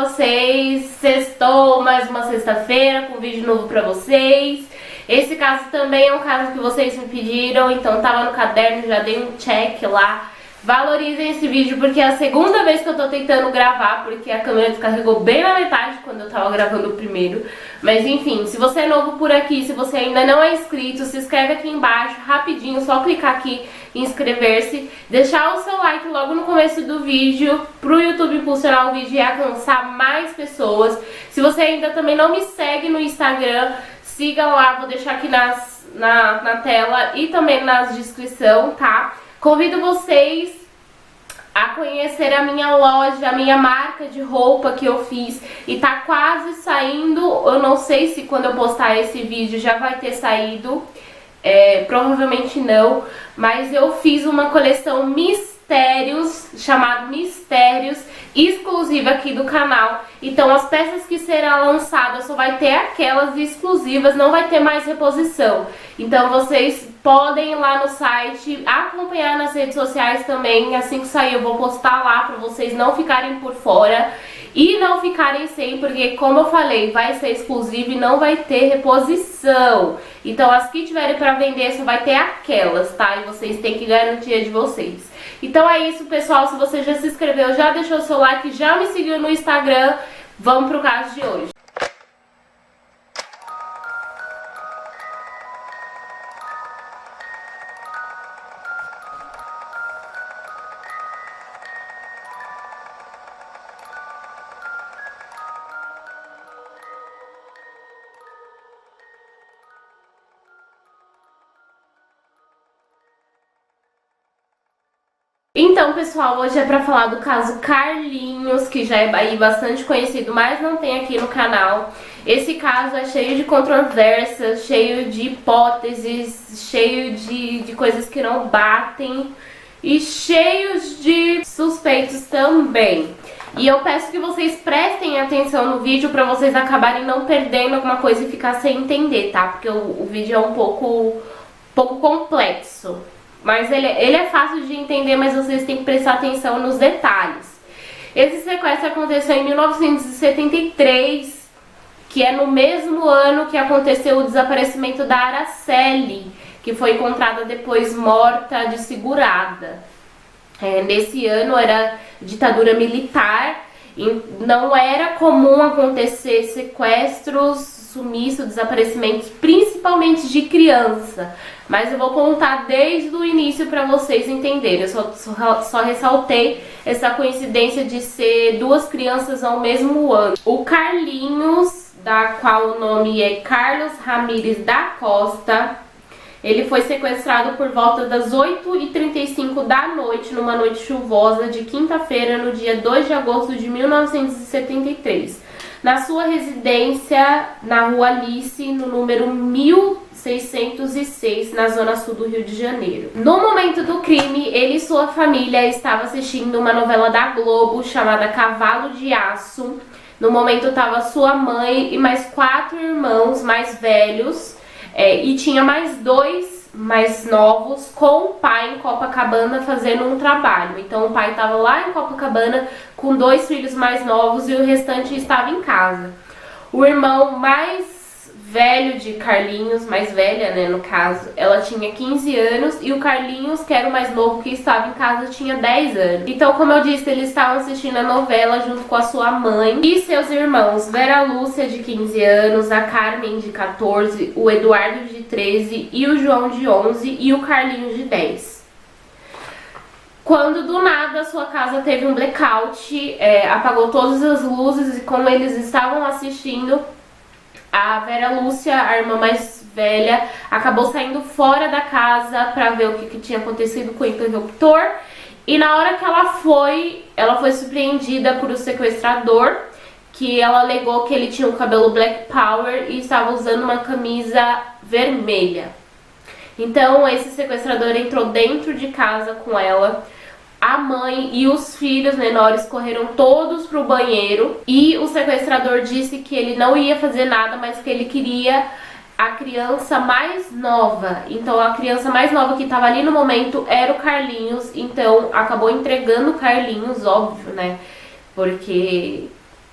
vocês? Sextou, mais uma sexta-feira com vídeo novo pra vocês. Esse caso também é um caso que vocês me pediram, então tava no caderno, já dei um check lá. Valorizem esse vídeo porque é a segunda vez que eu tô tentando gravar, porque a câmera descarregou bem na metade quando eu tava gravando o primeiro. Mas enfim, se você é novo por aqui, se você ainda não é inscrito, se inscreve aqui embaixo, rapidinho, só clicar aqui em inscrever-se. Deixar o seu like logo no começo do vídeo, pro YouTube impulsionar o vídeo e alcançar mais pessoas. Se você ainda também não me segue no Instagram, siga lá, vou deixar aqui na tela e também na descrição, tá? Convido vocês a conhecer a minha loja, a minha marca de roupa que eu fiz e tá quase saindo. Eu não sei se quando eu postar esse vídeo já vai ter saído, provavelmente não, mas eu fiz uma coleção Mistérios, chamado Mistérios, exclusiva aqui do canal. Então as peças que serão lançadas só vai ter aquelas exclusivas, não vai ter mais reposição. Então vocês podem ir lá no site, acompanhar nas redes sociais também. Assim que sair eu vou postar lá pra vocês não ficarem por fora e não ficarem sem, porque como eu falei, vai ser exclusivo e não vai ter reposição. Então as que tiverem pra vender só vai ter aquelas, tá? E vocês têm que garantir a de vocês. Então é isso, pessoal. Se você já se inscreveu, já deixou seu like, já me seguiu no Instagram, vamos pro caso de hoje. Então, pessoal, hoje é pra falar do caso Carlinhos, que já é aí bastante conhecido, mas não tem aqui no canal. Esse caso é cheio de controvérsias, cheio de hipóteses, cheio de coisas que não batem e cheios de suspeitos também. E eu peço que vocês prestem atenção no vídeo pra vocês acabarem não perdendo alguma coisa e ficar sem entender, tá? Porque o vídeo é um pouco complexo. Mas ele é fácil de entender, mas vocês têm que prestar atenção nos detalhes. Esse sequestro aconteceu em 1973, que é no mesmo ano que aconteceu o desaparecimento da Araceli, que foi encontrada depois morta, desfigurada. Nesse ano era ditadura militar e não era comum acontecer sequestros, sumiços, desaparecimentos, principalmente de criança. Mas eu vou contar desde o início para vocês entenderem. Eu só ressaltei essa coincidência de ser duas crianças ao mesmo ano. O Carlinhos, da qual o nome é Carlos Ramírez da Costa, ele foi sequestrado por volta das 8h35 da noite, numa noite chuvosa de quinta-feira, no dia 2 de agosto de 1973. Na sua residência na Rua Alice, no número 1606, na zona sul do Rio de Janeiro. No momento do crime, ele e sua família estavam assistindo uma novela da Globo chamada Cavalo de Aço. No momento estava sua mãe e mais 4 irmãos mais velhos, e tinha mais 2 mais novos com o pai em Copacabana fazendo um trabalho. Então o pai estava lá em Copacabana com 2 filhos mais novos e o restante estava em casa. O irmão mais velho de Carlinhos, mais velha, né, no caso, ela tinha 15 anos e o Carlinhos, que era o mais novo que estava em casa, tinha 10 anos. Então, como eu disse, eles estavam assistindo a novela junto com a sua mãe e seus irmãos, Vera Lúcia, de 15 anos, a Carmen, de 14, o Eduardo, de 13 e o João, de 11 e o Carlinhos, de 10. Quando do nada a sua casa teve um blackout, apagou todas as luzes e como eles estavam assistindo, a Vera Lúcia, a irmã mais velha, acabou saindo fora da casa para ver o que tinha acontecido com o interruptor. E na hora que ela foi surpreendida por um sequestrador, que ela alegou que ele tinha um cabelo black power e estava usando uma camisa vermelha. Então esse sequestrador entrou dentro de casa com ela. A mãe e os filhos menores correram todos pro banheiro e o sequestrador disse que ele não ia fazer nada, mas que ele queria a criança mais nova. Então a criança mais nova que estava ali no momento era o Carlinhos, então acabou entregando o Carlinhos, óbvio, né? Porque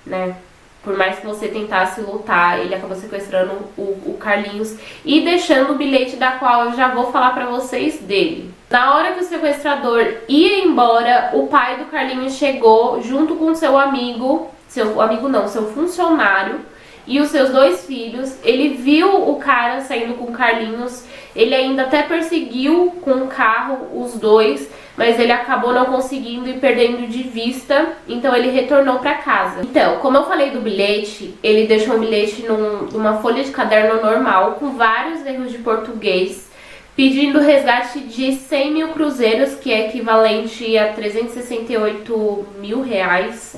né? Por mais que você tentasse lutar, ele acabou sequestrando o Carlinhos e deixando o bilhete da qual eu já vou falar pra vocês dele. Na hora que o sequestrador ia embora, o pai do Carlinhos chegou junto com seu amigo, seu funcionário e os seus 2 filhos. Ele viu o cara saindo com o Carlinhos, ele ainda até perseguiu com o carro os dois, mas ele acabou não conseguindo e perdendo de vista, então ele retornou para casa. Então, como eu falei do bilhete, ele deixou um bilhete numa folha de caderno normal, com vários erros de português, pedindo resgate de 100 mil cruzeiros, que é equivalente a 368 mil reais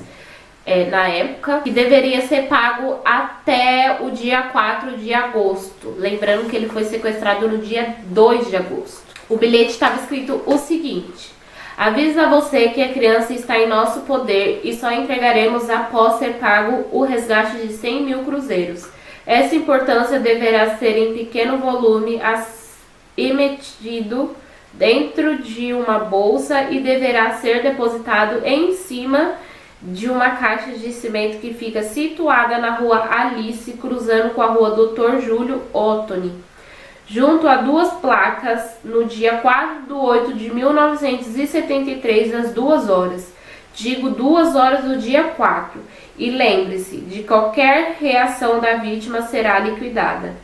na época, que deveria ser pago até o dia 4 de agosto. Lembrando que ele foi sequestrado no dia 2 de agosto. O bilhete estava escrito o seguinte: avisa você que a criança está em nosso poder e só entregaremos após ser pago o resgate de 100 mil cruzeiros. Essa importância deverá ser em pequeno volume emitido dentro de uma bolsa e deverá ser depositado em cima de uma caixa de cimento que fica situada na rua Alice, cruzando com a rua Dr. Júlio Ottoni, junto a 2 placas, no dia 4/8 de 1973, às 2 horas. Digo 2 horas do dia 4. E lembre-se, de qualquer reação da vítima será liquidada.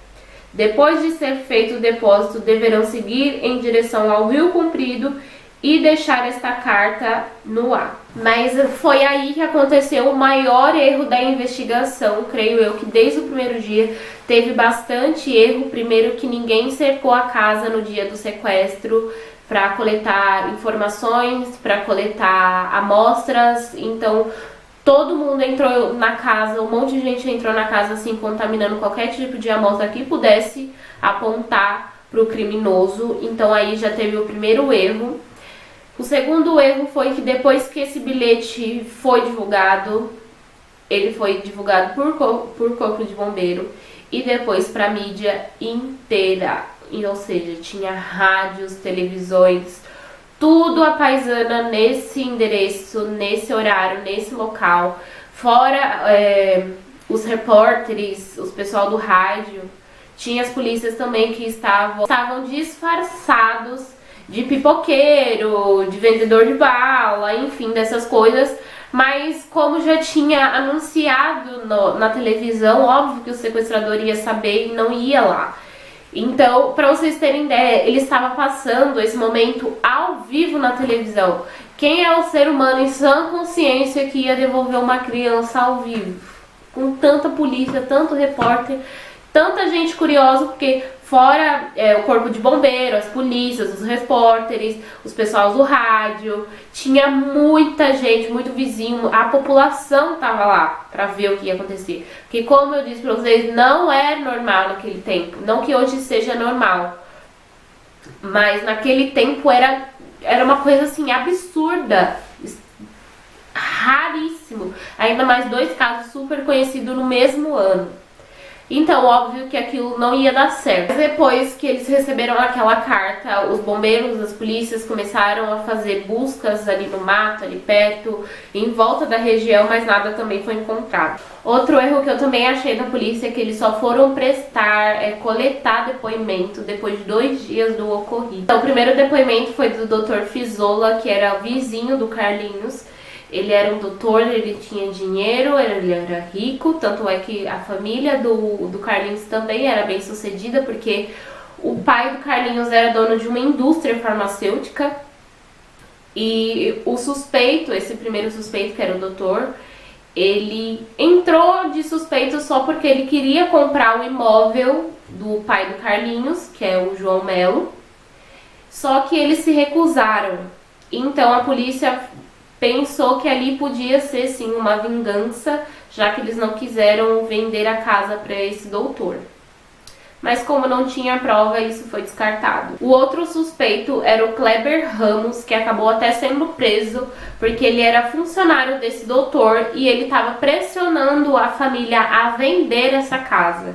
Depois de ser feito o depósito, deverão seguir em direção ao Rio Comprido e deixar esta carta no ar. Mas foi aí que aconteceu o maior erro da investigação, creio eu, que desde o primeiro dia teve bastante erro. Primeiro, que ninguém cercou a casa no dia do sequestro para coletar informações, para coletar amostras. Então todo mundo entrou na casa, um monte de gente entrou na casa assim, contaminando qualquer tipo de amostra que pudesse apontar para o criminoso. Então aí já teve o primeiro erro. O segundo erro foi que depois que esse bilhete foi divulgado, ele foi divulgado por corpo de bombeiro e depois para a mídia inteira. Ou seja, tinha rádios, televisões, tudo a paisana nesse endereço, nesse horário, nesse local. Fora os repórteres, os pessoal do rádio, tinha as polícias também que estavam disfarçados de pipoqueiro, de vendedor de bala, enfim, dessas coisas. Mas como já tinha anunciado na televisão, óbvio que o sequestrador ia saber e não ia lá. Então, para vocês terem ideia, ele estava passando esse momento ao vivo na televisão. Quem é o ser humano em sã consciência que ia devolver uma criança ao vivo? Com tanta polícia, tanto repórter, tanta gente curiosa, porque fora o corpo de bombeiro, as polícias, os repórteres, os pessoal do rádio, tinha muita gente, muito vizinho, a população tava lá pra ver o que ia acontecer. Porque, como eu disse pra vocês, não era normal naquele tempo, não que hoje seja normal, mas naquele tempo era uma coisa assim absurda, raríssimo, ainda mais 2 casos super conhecidos no mesmo ano. Então, óbvio que aquilo não ia dar certo. Mas depois que eles receberam aquela carta, os bombeiros, as polícias começaram a fazer buscas ali no mato, ali perto, em volta da região, mas nada também foi encontrado. Outro erro que eu também achei da polícia é que eles só foram coletar depoimento depois de 2 dias do ocorrido. Então, o primeiro depoimento foi do Dr. Fizola, que era vizinho do Carlinhos. Ele era um doutor, ele tinha dinheiro, ele era rico, tanto é que a família do Carlinhos também era bem sucedida, porque o pai do Carlinhos era dono de uma indústria farmacêutica. E o suspeito, esse primeiro suspeito, que era o doutor, ele entrou de suspeito só porque ele queria comprar o imóvel do pai do Carlinhos, que é o João Melo, só que eles se recusaram. Então a polícia pensou que ali podia ser sim uma vingança, já que eles não quiseram vender a casa para esse doutor. Mas como não tinha prova, isso foi descartado. O outro suspeito era o Kleber Ramos, que acabou até sendo preso, porque ele era funcionário desse doutor e ele estava pressionando a família a vender essa casa.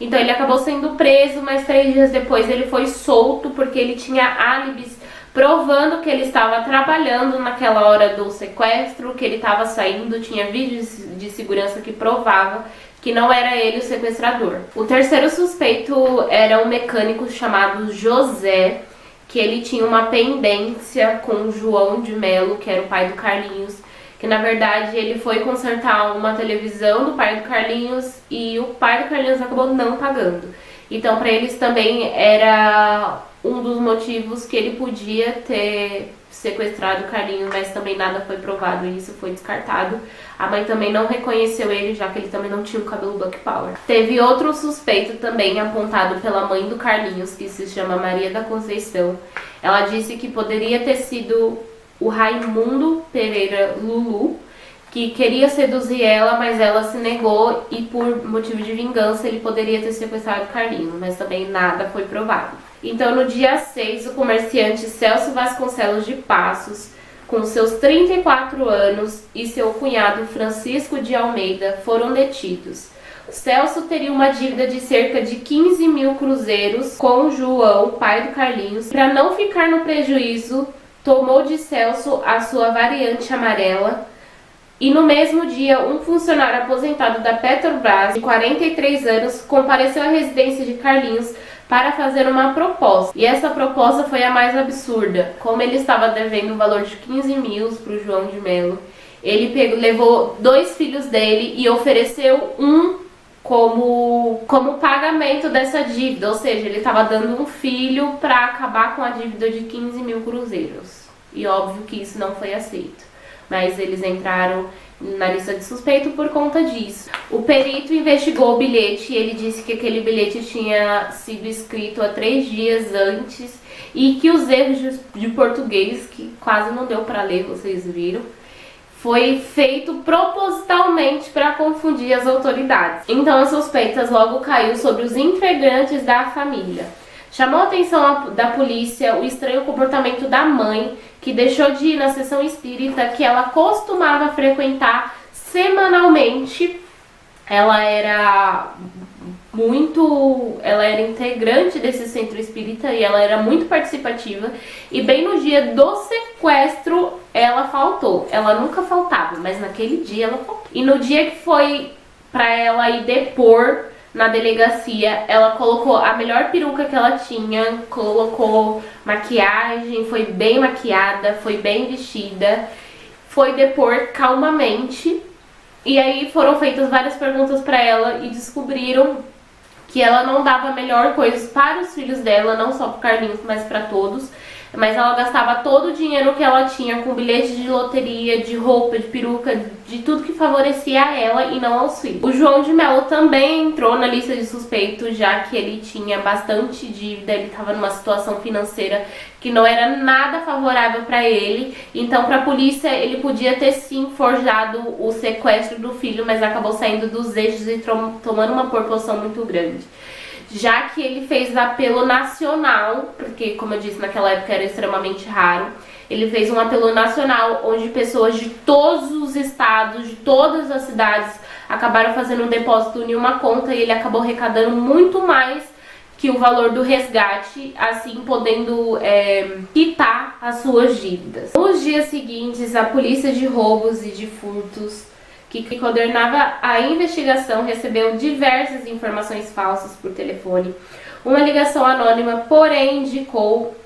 Então ele acabou sendo preso, mas 3 dias depois ele foi solto, porque ele tinha álibis provando que ele estava trabalhando naquela hora do sequestro, que ele estava saindo, tinha vídeos de segurança que provava que não era ele o sequestrador. O terceiro suspeito era um mecânico chamado José, que ele tinha uma pendência com o João de Melo, que era o pai do Carlinhos, que na verdade ele foi consertar uma televisão do pai do Carlinhos e o pai do Carlinhos acabou não pagando. Então para eles também era um dos motivos que ele podia ter sequestrado o Carlinhos, mas também nada foi provado e isso foi descartado. A mãe também não reconheceu ele, já que ele também não tinha o cabelo Buck Power. Teve outro suspeito também apontado pela mãe do Carlinhos, que se chama Maria da Conceição. Ela disse que poderia ter sido o Raimundo Pereira Lulu, que queria seduzir ela, mas ela se negou e por motivo de vingança ele poderia ter sequestrado o Carlinhos, mas também nada foi provado. Então no dia 6, o comerciante Celso Vasconcelos de Passos, com seus 34 anos, e seu cunhado Francisco de Almeida foram detidos. Celso teria uma dívida de cerca de 15 mil cruzeiros com João, pai do Carlinhos. Para não ficar no prejuízo, tomou de Celso a sua variante amarela. E no mesmo dia, um funcionário aposentado da Petrobras, de 43 anos, compareceu à residência de Carlinhos para fazer uma proposta. E essa proposta foi a mais absurda. Como ele estava devendo um valor de 15 mil para o João de Melo, ele levou 2 filhos dele e ofereceu um como pagamento dessa dívida. Ou seja, ele estava dando um filho para acabar com a dívida de 15 mil cruzeiros. E óbvio que isso não foi aceito. Mas eles entraram na lista de suspeito por conta disso. O perito investigou o bilhete e ele disse que aquele bilhete tinha sido escrito há 3 dias antes e que os erros de português, que quase não deu para ler, vocês viram, foi feito propositalmente para confundir as autoridades. Então as suspeitas logo caiu sobre os integrantes da família. Chamou a atenção da polícia o estranho comportamento da mãe, que deixou de ir na sessão espírita que ela costumava frequentar semanalmente. Ela era integrante desse centro espírita e ela era muito participativa. E bem no dia do sequestro, ela faltou. Ela nunca faltava, mas naquele dia ela faltou. E no dia que foi para ela ir depor na delegacia, ela colocou a melhor peruca que ela tinha, colocou maquiagem, foi bem maquiada, foi bem vestida, foi depor calmamente. E aí foram feitas várias perguntas para ela e descobriram que ela não dava melhor coisas para os filhos dela, não só para o Carlinhos, mas para todos. Mas ela gastava todo o dinheiro que ela tinha com bilhete de loteria, de roupa, de peruca, de tudo que favorecia a ela e não aos filhos. O João de Melo também entrou na lista de suspeitos, já que ele tinha bastante dívida, ele estava numa situação financeira que não era nada favorável para ele. Então, para a polícia, ele podia ter sim forjado o sequestro do filho, mas acabou saindo dos eixos e tomando uma proporção muito grande. Já que ele fez apelo nacional, porque, como eu disse, naquela época era extremamente raro, ele fez um apelo nacional onde pessoas de todos os estados, de todas as cidades, acabaram fazendo um depósito em uma conta e ele acabou arrecadando muito mais que o valor do resgate, assim podendo quitar as suas dívidas. Nos dias seguintes, a polícia de roubos e de furtos, que coordenava a investigação, recebeu diversas informações falsas por telefone. Uma ligação anônima, porém, indicou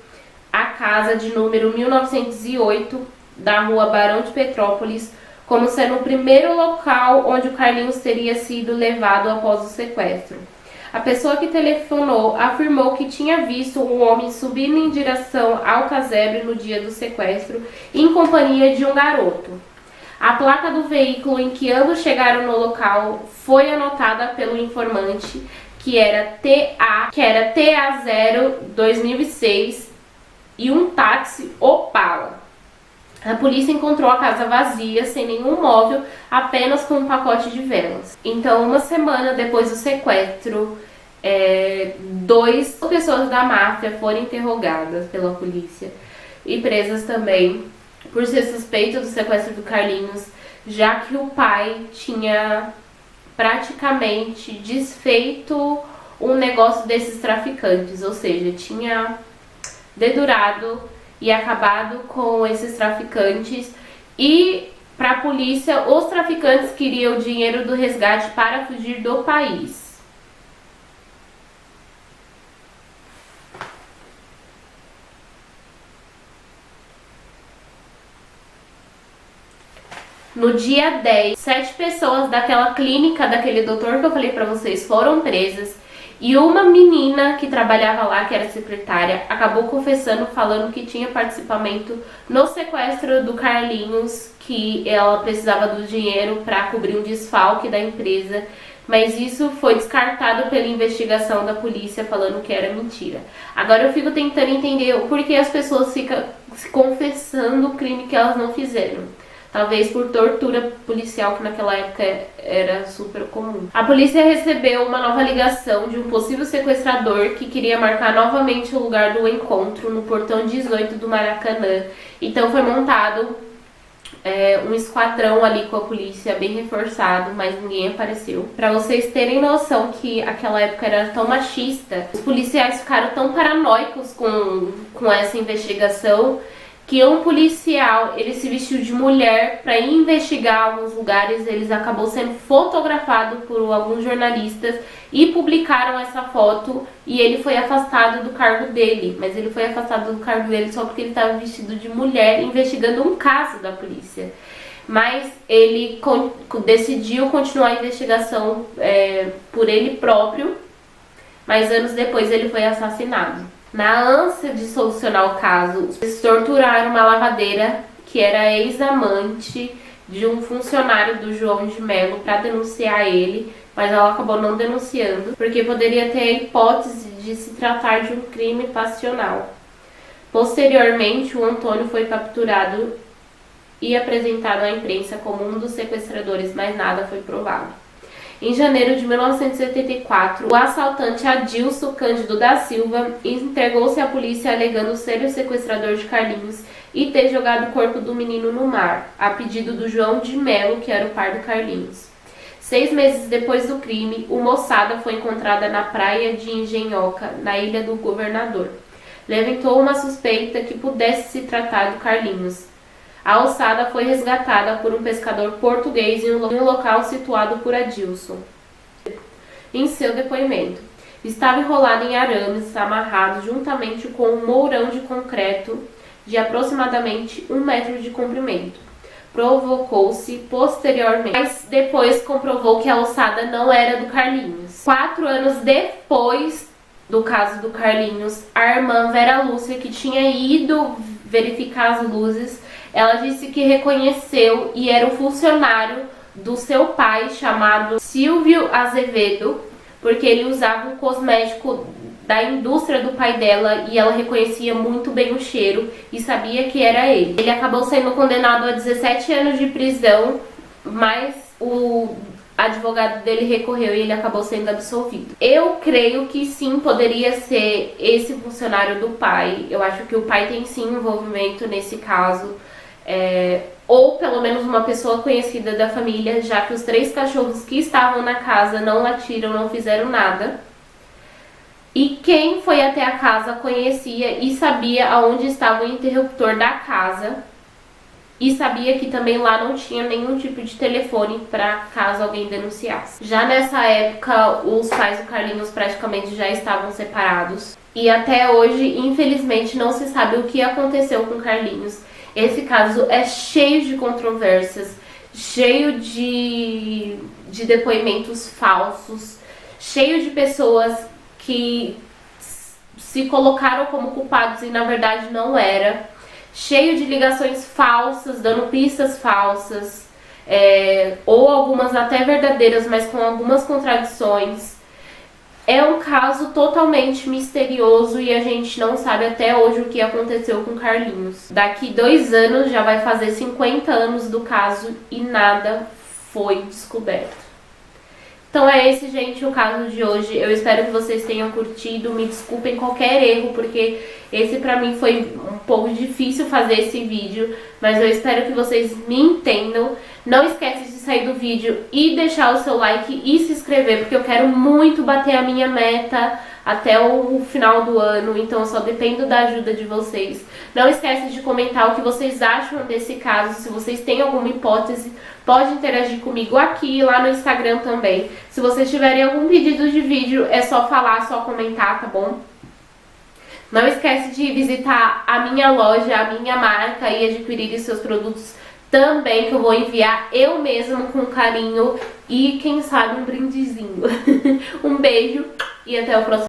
a casa de número 1908, da rua Barão de Petrópolis, como sendo o primeiro local onde o Carlinhos teria sido levado após o sequestro. A pessoa que telefonou afirmou que tinha visto um homem subindo em direção ao casebre no dia do sequestro, em companhia de um garoto. A placa do veículo em que ambos chegaram no local foi anotada pelo informante, que era TA0 2006 e um táxi Opala. A polícia encontrou a casa vazia, sem nenhum móvel, apenas com um pacote de velas. Então, uma semana depois do sequestro, 2 pessoas da máfia foram interrogadas pela polícia e presas também por ser suspeito do sequestro do Carlinhos, já que o pai tinha praticamente desfeito um negócio desses traficantes, ou seja, tinha dedurado e acabado com esses traficantes. E para a polícia, os traficantes queriam o dinheiro do resgate para fugir do país. No dia 10, 7 pessoas daquela clínica, daquele doutor que eu falei pra vocês, foram presas. E uma menina que trabalhava lá, que era secretária, acabou confessando, falando que tinha participamento no sequestro do Carlinhos, que ela precisava do dinheiro para cobrir um desfalque da empresa. Mas isso foi descartado pela investigação da polícia, falando que era mentira. Agora eu fico tentando entender o porquê as pessoas ficam se confessando o crime que elas não fizeram. Talvez por tortura policial, que naquela época era super comum. A polícia recebeu uma nova ligação de um possível sequestrador que queria marcar novamente o lugar do encontro no portão 18 do Maracanã. Então foi montado um esquadrão ali com a polícia bem reforçado, mas ninguém apareceu. Pra vocês terem noção que aquela época era tão machista, os policiais ficaram tão paranoicos com essa investigação, que um policial, ele se vestiu de mulher para investigar alguns lugares. Eles acabou sendo fotografado por alguns jornalistas e publicaram essa foto, e ele foi afastado do cargo dele. Mas ele foi afastado do cargo dele só porque ele estava vestido de mulher investigando um caso da polícia. Mas ele decidiu continuar a investigação por ele próprio, mas anos depois ele foi assassinado. Na ânsia de solucionar o caso, eles torturaram uma lavadeira que era ex-amante de um funcionário do João de Mello para denunciar ele, mas ela acabou não denunciando, porque poderia ter a hipótese de se tratar de um crime passional. Posteriormente, o Antônio foi capturado e apresentado à imprensa como um dos sequestradores, mas nada foi provado. Em janeiro de 1974, o assaltante Adilson Cândido da Silva entregou-se à polícia alegando ser o sequestrador de Carlinhos e ter jogado o corpo do menino no mar, a pedido do João de Mello, que era o pai do Carlinhos. 6 meses depois do crime, o Moçada foi encontrada na praia de Engenhoca, na Ilha do Governador. Levantou uma suspeita que pudesse se tratar do Carlinhos. A ossada foi resgatada por um pescador português em um local situado por Adilson. Em seu depoimento, estava enrolado em arames, amarrado juntamente com um mourão de concreto de aproximadamente 1 metro de comprimento. Provocou-se posteriormente, mas depois comprovou que a ossada não era do Carlinhos. 4 anos depois do caso do Carlinhos, a irmã Vera Lúcia, que tinha ido verificar as luzes, ela disse que reconheceu e era um funcionário do seu pai chamado Silvio Azevedo, porque ele usava um cosmético da indústria do pai dela e ela reconhecia muito bem o cheiro e sabia que era ele. Ele acabou sendo condenado a 17 anos de prisão, mas o advogado dele recorreu e ele acabou sendo absolvido. Eu creio que sim, poderia ser esse funcionário do pai. Eu acho que o pai tem sim envolvimento nesse caso. Ou pelo menos uma pessoa conhecida da família, já que os 3 cachorros que estavam na casa não latiram, não fizeram nada. E quem foi até a casa conhecia e sabia aonde estava o interruptor da casa. E sabia que também lá não tinha nenhum tipo de telefone para caso alguém denunciasse. Já nessa época, os pais do Carlinhos praticamente já estavam separados. E até hoje, infelizmente, não se sabe o que aconteceu com o Carlinhos. Esse caso é cheio de controvérsias, cheio de depoimentos falsos, cheio de pessoas que se colocaram como culpados e na verdade não era, cheio de ligações falsas, dando pistas falsas, ou algumas até verdadeiras, mas com algumas contradições. É um caso totalmente misterioso e a gente não sabe até hoje o que aconteceu com Carlinhos. Daqui 2 anos já vai fazer 50 anos do caso e nada foi descoberto. Então é esse, gente, o caso de hoje. Eu espero que vocês tenham curtido. Me desculpem qualquer erro, porque esse pra mim foi um pouco difícil fazer esse vídeo, mas eu espero que vocês me entendam. Não esquece de sair do vídeo e deixar o seu like e se inscrever, porque eu quero muito bater a minha meta até o final do ano, então eu só dependo da ajuda de vocês. Não esquece de comentar o que vocês acham desse caso, se vocês têm alguma hipótese, pode interagir comigo aqui, lá no Instagram também. Se vocês tiverem algum pedido de vídeo, é só falar, só comentar, tá bom? Não esquece de visitar a minha loja, a minha marca e adquirir os seus produtos também, que eu vou enviar eu mesma com carinho e quem sabe um brindezinho. Um beijo e até o próximo.